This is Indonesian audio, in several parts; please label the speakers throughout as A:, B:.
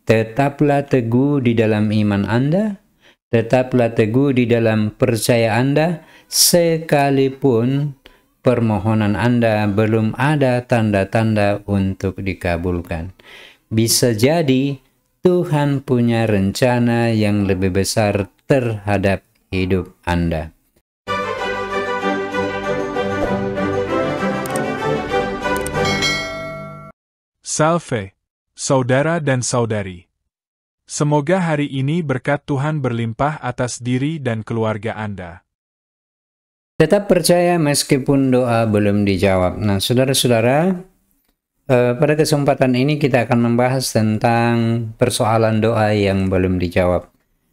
A: Tetaplah teguh di dalam iman Anda, tetaplah teguh di dalam percaya Anda, sekalipun permohonan Anda belum ada tanda-tanda untuk dikabulkan. Bisa jadi Tuhan punya rencana yang lebih besar terhadap hidup Anda.
B: Salve, saudara dan saudari. Semoga hari ini berkat Tuhan berlimpah atas diri dan keluarga Anda.
A: Tetap percaya meskipun doa belum dijawab. Nah, saudara-saudara, pada kesempatan ini kita akan membahas tentang persoalan doa yang belum dijawab.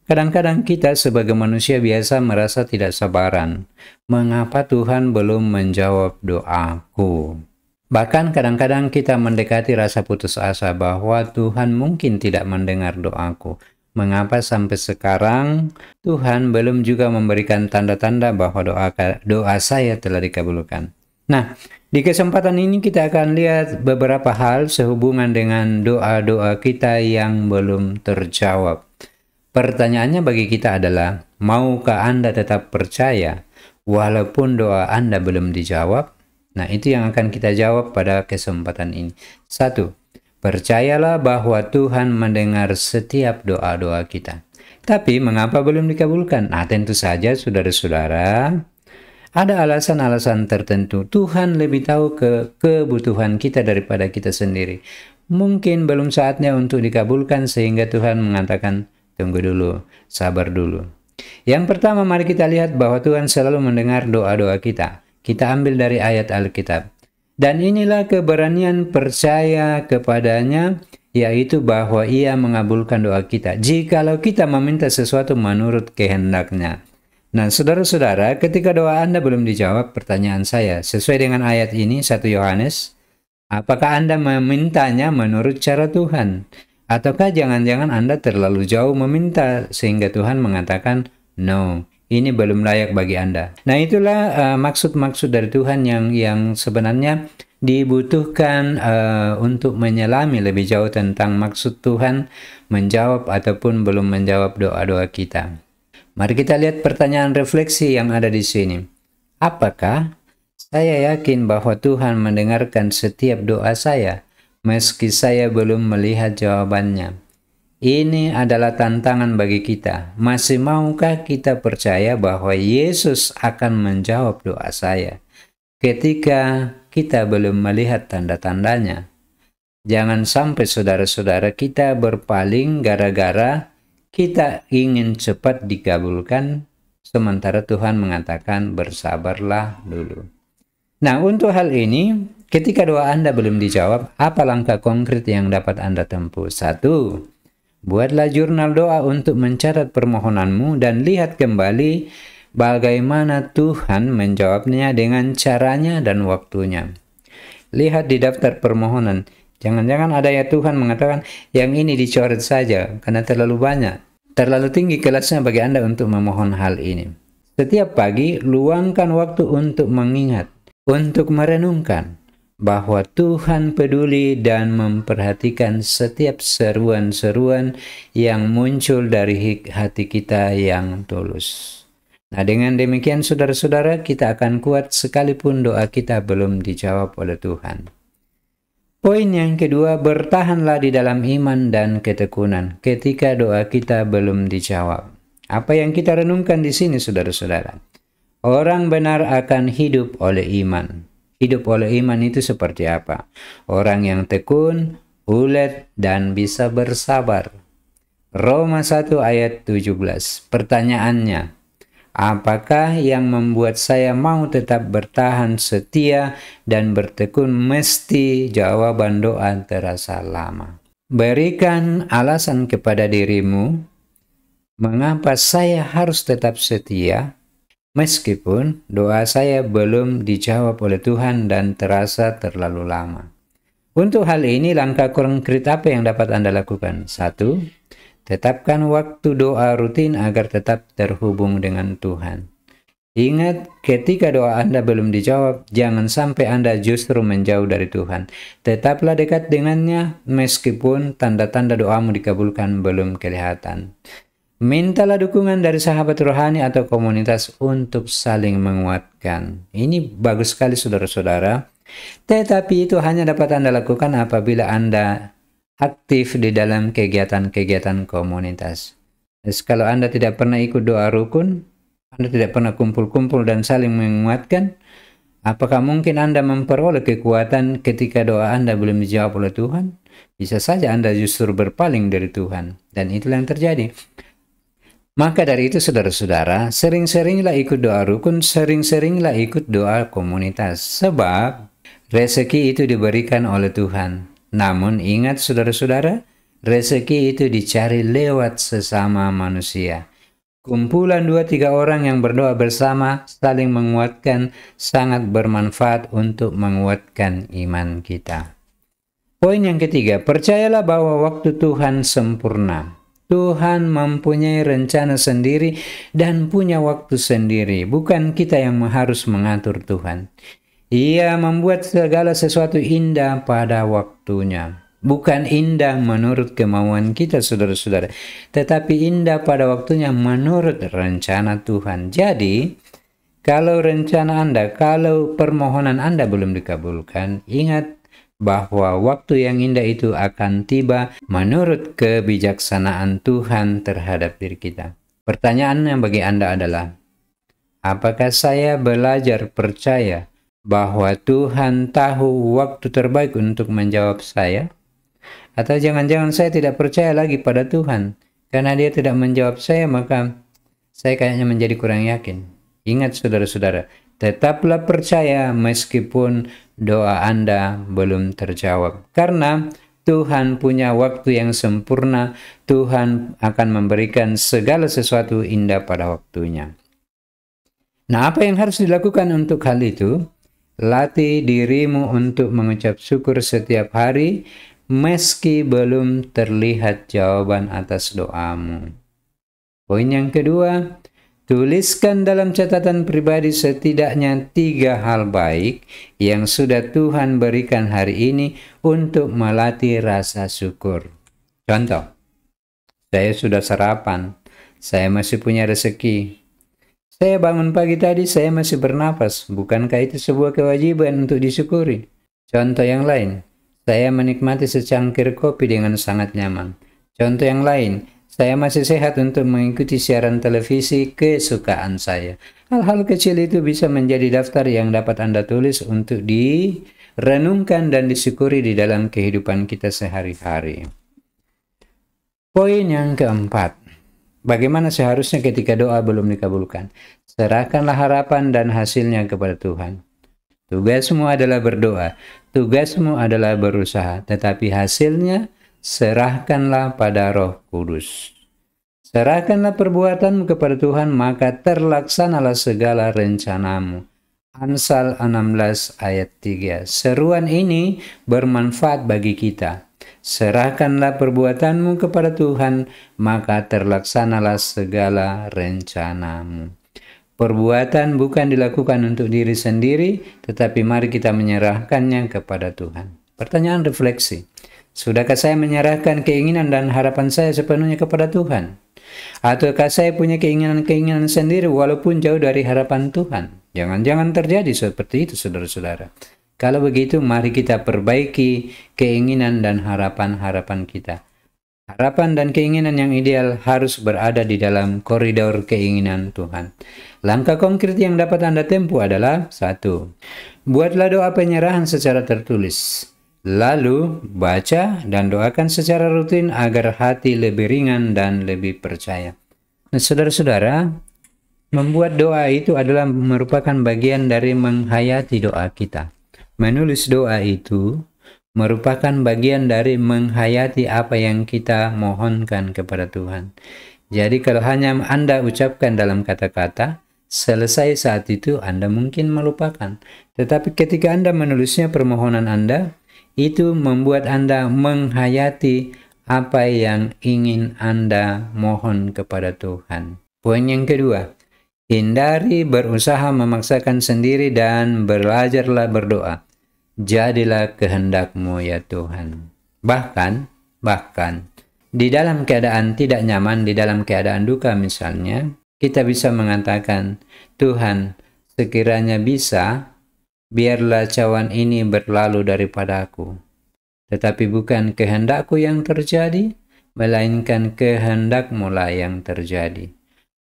A: Kadang-kadang kita sebagai manusia biasa merasa tidak sabaran. Mengapa Tuhan belum menjawab doaku? Bahkan kadang-kadang kita mendekati rasa putus asa bahwa Tuhan mungkin tidak mendengar doaku. Mengapa sampai sekarang Tuhan belum juga memberikan tanda-tanda bahwa doa saya telah dikabulkan? Nah, di kesempatan ini kita akan lihat beberapa hal sehubungan dengan doa-doa kita yang belum terjawab. Pertanyaannya bagi kita adalah, maukah Anda tetap percaya walaupun doa Anda belum dijawab? Nah, itu yang akan kita jawab pada kesempatan ini. 1. Percayalah bahwa Tuhan mendengar setiap doa-doa kita. Tapi mengapa belum dikabulkan? Nah, tentu saja saudara-saudara, ada alasan-alasan tertentu. Tuhan lebih tahu kebutuhan kita daripada kita sendiri. Mungkin belum saatnya untuk dikabulkan sehingga Tuhan mengatakan, tunggu dulu, sabar dulu. Yang pertama, mari kita lihat bahwa Tuhan selalu mendengar doa-doa kita. Kita ambil dari ayat Alkitab. Dan inilah keberanian percaya kepadanya, yaitu bahwa Ia mengabulkan doa kita, jikalau kita meminta sesuatu menurut kehendaknya. Nah, saudara-saudara, ketika doa Anda belum dijawab, pertanyaan saya, sesuai dengan ayat ini, 1 Yohanes, apakah Anda memintanya menurut cara Tuhan? Ataukah jangan-jangan Anda terlalu jauh meminta, sehingga Tuhan mengatakan, no, ini belum layak bagi Anda. Nah, itulah maksud-maksud dari Tuhan yang sebenarnya dibutuhkan untuk menyelami lebih jauh tentang maksud Tuhan menjawab ataupun belum menjawab doa-doa kita. Mari kita lihat pertanyaan refleksi yang ada di sini. Apakah saya yakin bahwa Tuhan mendengarkan setiap doa saya meski saya belum melihat jawabannya? Ini adalah tantangan bagi kita. Masih maukah kita percaya bahwa Yesus akan menjawab doa saya ketika kita belum melihat tanda-tandanya? Jangan sampai saudara-saudara kita berpaling gara-gara kita ingin cepat dikabulkan, sementara Tuhan mengatakan bersabarlah dulu. Nah, untuk hal ini, ketika doa Anda belum dijawab, apa langkah konkret yang dapat Anda tempuh? 1. Buatlah jurnal doa untuk mencatat permohonanmu dan lihat kembali bagaimana Tuhan menjawabnya dengan caranya dan waktunya. Lihat di daftar permohonan. Jangan-jangan ada ya Tuhan mengatakan, yang ini dicoret saja karena terlalu banyak. Terlalu tinggi kelasnya bagi Anda untuk memohon hal ini. Setiap pagi, luangkan waktu untuk mengingat, untuk merenungkan bahwa Tuhan peduli dan memperhatikan setiap seruan-seruan yang muncul dari hati kita yang tulus. Nah, dengan demikian saudara-saudara, kita akan kuat sekalipun doa kita belum dijawab oleh Tuhan. Poin yang kedua, bertahanlah di dalam iman dan ketekunan ketika doa kita belum dijawab. Apa yang kita renungkan di sini saudara-saudara? Orang benar akan hidup oleh iman. Hidup oleh iman itu seperti apa? Orang yang tekun, ulet, dan bisa bersabar. Roma 1 ayat 17. Pertanyaannya, apakah yang membuat saya mau tetap bertahan setia dan bertekun mesti jawaban doa terasa lama? Berikan alasan kepada dirimu, mengapa saya harus tetap setia? Meskipun doa saya belum dijawab oleh Tuhan dan terasa terlalu lama. Untuk hal ini, langkah konkret apa yang dapat Anda lakukan? 1. Tetapkan waktu doa rutin agar tetap terhubung dengan Tuhan. Ingat, ketika doa Anda belum dijawab, jangan sampai Anda justru menjauh dari Tuhan. Tetaplah dekat dengannya meskipun tanda-tanda doamu dikabulkan belum kelihatan. Mintalah dukungan dari sahabat rohani atau komunitas untuk saling menguatkan. Ini bagus sekali saudara-saudara. Tetapi itu hanya dapat Anda lakukan apabila Anda aktif di dalam kegiatan-kegiatan komunitas. Jadi, kalau Anda tidak pernah ikut doa rukun, Anda tidak pernah kumpul-kumpul dan saling menguatkan, apakah mungkin Anda memperoleh kekuatan ketika doa Anda belum dijawab oleh Tuhan? Bisa saja Anda justru berpaling dari Tuhan, dan itulah yang terjadi. Maka dari itu saudara-saudara, sering-seringlah ikut doa rukun, sering-seringlah ikut doa komunitas, sebab rezeki itu diberikan oleh Tuhan. Namun ingat saudara-saudara, rezeki itu dicari lewat sesama manusia. Kumpulan 2-3 orang yang berdoa bersama saling menguatkan sangat bermanfaat untuk menguatkan iman kita. Poin yang ketiga, percayalah bahwa waktu Tuhan sempurna. Tuhan mempunyai rencana sendiri dan punya waktu sendiri. Bukan kita yang harus mengatur Tuhan. Ia membuat segala sesuatu indah pada waktunya. Bukan indah menurut kemauan kita saudara-saudara, tetapi indah pada waktunya menurut rencana Tuhan. Jadi, kalau rencana Anda, kalau permohonan Anda belum dikabulkan, ingat bahwa waktu yang indah itu akan tiba menurut kebijaksanaan Tuhan terhadap diri kita. Pertanyaannya bagi Anda adalah, apakah saya belajar percaya bahwa Tuhan tahu waktu terbaik untuk menjawab saya? Atau jangan-jangan saya tidak percaya lagi pada Tuhan. Karena dia tidak menjawab saya, maka saya kayaknya menjadi kurang yakin. Ingat saudara-saudara, tetaplah percaya meskipun doa Anda belum terjawab. Karena Tuhan punya waktu yang sempurna, Tuhan akan memberikan segala sesuatu indah pada waktunya. Nah, apa yang harus dilakukan untuk hal itu? Latih dirimu untuk mengucap syukur setiap hari, meski belum terlihat jawaban atas doamu. Poin yang kedua, tuliskan dalam catatan pribadi setidaknya 3 hal baik yang sudah Tuhan berikan hari ini untuk melatih rasa syukur. Contoh, saya sudah sarapan, saya masih punya rezeki. Saya bangun pagi tadi, saya masih bernapas. Bukankah itu sebuah kewajiban untuk disyukuri? Contoh yang lain, saya menikmati secangkir kopi dengan sangat nyaman. Contoh yang lain, saya masih sehat untuk mengikuti siaran televisi kesukaan saya. Hal-hal kecil itu bisa menjadi daftar yang dapat Anda tulis untuk direnungkan dan disyukuri di dalam kehidupan kita sehari-hari. Poin yang keempat, bagaimana seharusnya ketika doa belum dikabulkan? Serahkanlah harapan dan hasilnya kepada Tuhan. Tugasmu adalah berdoa, tugasmu adalah berusaha, tetapi hasilnya serahkanlah pada Roh Kudus. Serahkanlah perbuatanmu kepada Tuhan, maka terlaksanalah segala rencanamu. Amsal 16 ayat 3. Seruan ini bermanfaat bagi kita. Serahkanlah perbuatanmu kepada Tuhan, maka terlaksanalah segala rencanamu. Perbuatan bukan dilakukan untuk diri sendiri, tetapi mari kita menyerahkannya kepada Tuhan. Pertanyaan refleksi, sudahkah saya menyerahkan keinginan dan harapan saya sepenuhnya kepada Tuhan? Ataukah saya punya keinginan-keinginan sendiri walaupun jauh dari harapan Tuhan? Jangan-jangan terjadi seperti itu saudara-saudara. Kalau begitu, mari kita perbaiki keinginan dan harapan-harapan kita. Harapan dan keinginan yang ideal harus berada di dalam koridor keinginan Tuhan. Langkah konkret yang dapat Anda tempuh adalah 1. Buatlah doa penyerahan secara tertulis. Lalu, baca dan doakan secara rutin agar hati lebih ringan dan lebih percaya. Nah, saudara-saudara, membuat doa itu adalah merupakan bagian dari menghayati doa kita. Menulis doa itu merupakan bagian dari menghayati apa yang kita mohonkan kepada Tuhan. Jadi kalau hanya Anda ucapkan dalam kata-kata, selesai saat itu Anda mungkin melupakan. Tetapi ketika Anda menulisnya permohonan Anda, itu membuat Anda menghayati apa yang ingin Anda mohon kepada Tuhan. Poin yang kedua, Hindari berusaha memaksakan sendiri dan belajarlah berdoa. Jadilah kehendak-Mu ya Tuhan. Bahkan, di dalam keadaan tidak nyaman, di dalam keadaan duka misalnya, kita bisa mengatakan, Tuhan, sekiranya bisa, biarlah cawan ini berlalu daripadaku. Tetapi bukan kehendakku yang terjadi, melainkan kehendak-Mu lah yang terjadi.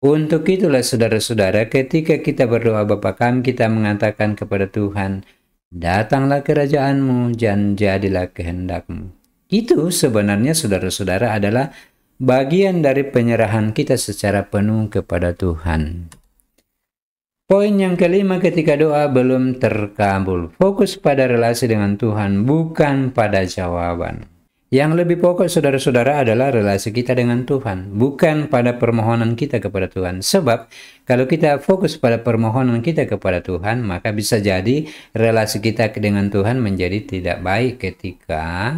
A: Untuk itulah saudara-saudara, ketika kita berdoa Bapa kami, kita mengatakan kepada Tuhan, datanglah kerajaan-Mu dan jadilah kehendak-Mu. Itu sebenarnya saudara-saudara adalah bagian dari penyerahan kita secara penuh kepada Tuhan. Poin yang kelima ketika doa belum terkabul, fokus pada relasi dengan Tuhan, bukan pada jawaban. Yang lebih pokok saudara-saudara adalah relasi kita dengan Tuhan, bukan pada permohonan kita kepada Tuhan. Sebab kalau kita fokus pada permohonan kita kepada Tuhan, maka bisa jadi relasi kita dengan Tuhan menjadi tidak baik ketika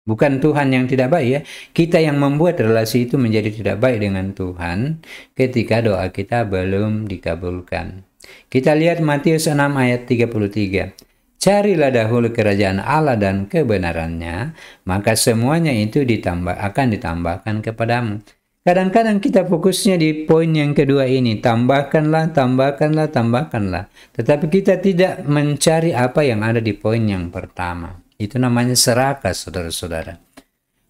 A: bukan Tuhan yang tidak baik ya, kita yang membuat relasi itu menjadi tidak baik dengan Tuhan ketika doa kita belum dikabulkan. Kita lihat Matius 6 ayat 33. Carilah dahulu kerajaan Allah dan kebenarannya, maka semuanya itu akan ditambahkan kepadamu. Kadang-kadang kita fokusnya di poin yang kedua ini, tambahkanlah. Tetapi kita tidak mencari apa yang ada di poin yang pertama. Itu namanya serakah, saudara-saudara.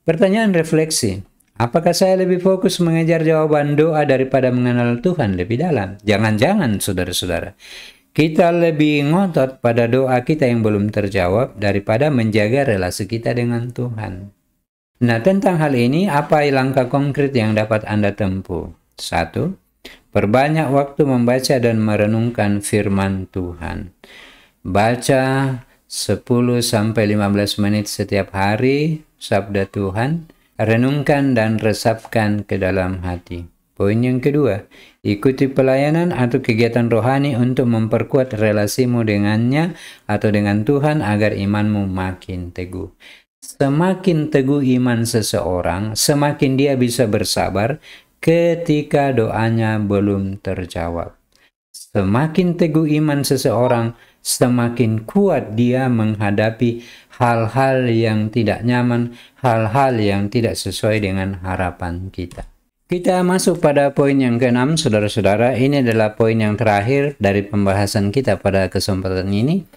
A: Pertanyaan refleksi, apakah saya lebih fokus mengejar jawaban doa daripada mengenal Tuhan lebih dalam? Jangan-jangan, saudara-saudara, kita lebih ngotot pada doa kita yang belum terjawab daripada menjaga relasi kita dengan Tuhan. Nah, tentang hal ini, apa langkah konkret yang dapat Anda tempuh? 1. Perbanyak waktu membaca dan merenungkan firman Tuhan. Baca 10-15 menit setiap hari sabda Tuhan, renungkan dan resapkan ke dalam hati. Poin yang kedua, ikuti pelayanan atau kegiatan rohani untuk memperkuat relasimu dengannya atau dengan Tuhan agar imanmu makin teguh. Semakin teguh iman seseorang, semakin dia bisa bersabar ketika doanya belum terjawab. Semakin teguh iman seseorang, semakin kuat dia menghadapi hal-hal yang tidak nyaman, hal-hal yang tidak sesuai dengan harapan kita. Kita masuk pada poin yang ke-6, saudara-saudara. Ini adalah poin yang terakhir dari pembahasan kita pada kesempatan ini.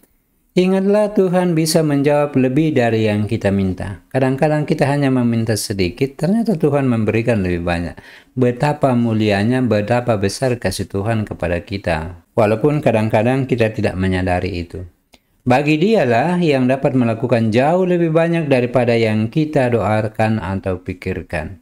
A: Ingatlah, Tuhan bisa menjawab lebih dari yang kita minta. Kadang-kadang kita hanya meminta sedikit, ternyata Tuhan memberikan lebih banyak. Betapa mulianya, betapa besar kasih Tuhan kepada kita. Walaupun kadang-kadang kita tidak menyadari itu. Bagi Dialah yang dapat melakukan jauh lebih banyak daripada yang kita doakan atau pikirkan.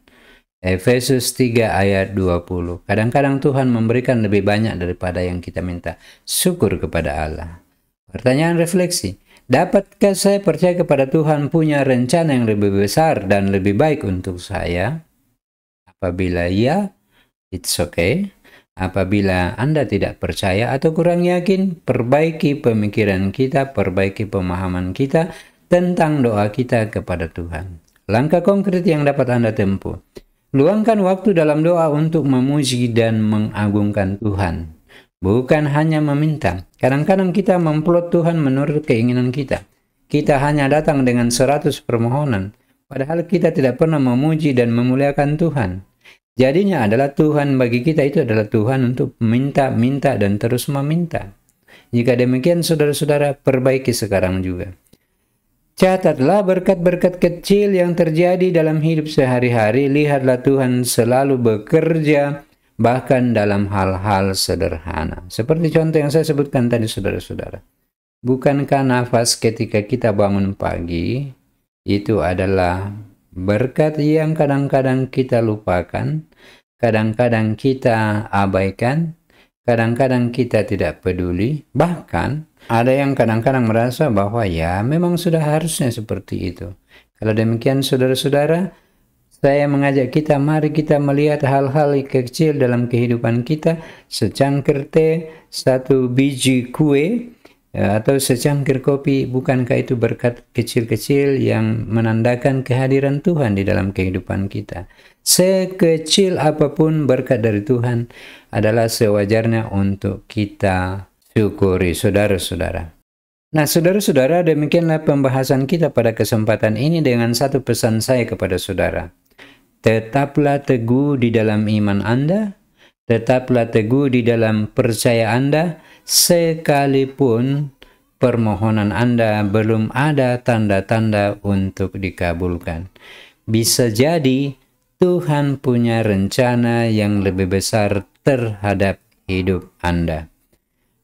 A: Efesus 3 ayat 20. Kadang-kadang Tuhan memberikan lebih banyak daripada yang kita minta. Syukur kepada Allah. Pertanyaan refleksi. Dapatkah saya percaya kepada Tuhan punya rencana yang lebih besar dan lebih baik untuk saya? Apabila ya, it's okay. Apabila Anda tidak percaya atau kurang yakin, perbaiki pemikiran kita, perbaiki pemahaman kita tentang doa kita kepada Tuhan. Langkah konkret yang dapat Anda tempuh. Luangkan waktu dalam doa untuk memuji dan mengagungkan Tuhan. Bukan hanya meminta. Kadang-kadang kita memplot Tuhan menurut keinginan kita. Kita hanya datang dengan 100 permohonan. Padahal kita tidak pernah memuji dan memuliakan Tuhan. Jadinya adalah Tuhan bagi kita itu adalah Tuhan untuk minta dan terus meminta. Jika demikian saudara-saudara, perbaiki sekarang juga. Catatlah berkat-berkat kecil yang terjadi dalam hidup sehari-hari. Lihatlah Tuhan selalu bekerja bahkan dalam hal-hal sederhana. Seperti contoh yang saya sebutkan tadi saudara-saudara. Bukankah nafas ketika kita bangun pagi itu adalah berkat yang kadang-kadang kita lupakan, kadang-kadang kita abaikan, kadang-kadang kita tidak peduli, bahkan ada yang kadang-kadang merasa bahwa ya memang sudah harusnya seperti itu. Kalau demikian saudara-saudara, saya mengajak kita, mari kita melihat hal-hal kecil dalam kehidupan kita, secangkir teh, satu biji kue, atau secangkir kopi, bukankah itu berkat kecil-kecil yang menandakan kehadiran Tuhan di dalam kehidupan kita? Sekecil apapun berkat dari Tuhan adalah sewajarnya untuk kita syukuri, saudara-saudara. Nah, saudara-saudara, demikianlah pembahasan kita pada kesempatan ini dengan satu pesan saya kepada saudara. Tetaplah teguh di dalam iman Anda, tetaplah teguh di dalam percaya Anda, sekalipun permohonan Anda belum ada tanda-tanda untuk dikabulkan. Bisa jadi Tuhan punya rencana yang lebih besar terhadap hidup Anda.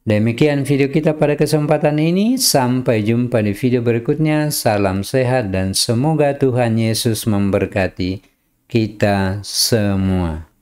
A: Demikian video kita pada kesempatan ini. Sampai jumpa di video berikutnya. Salam sehat dan semoga Tuhan Yesus memberkati kita semua.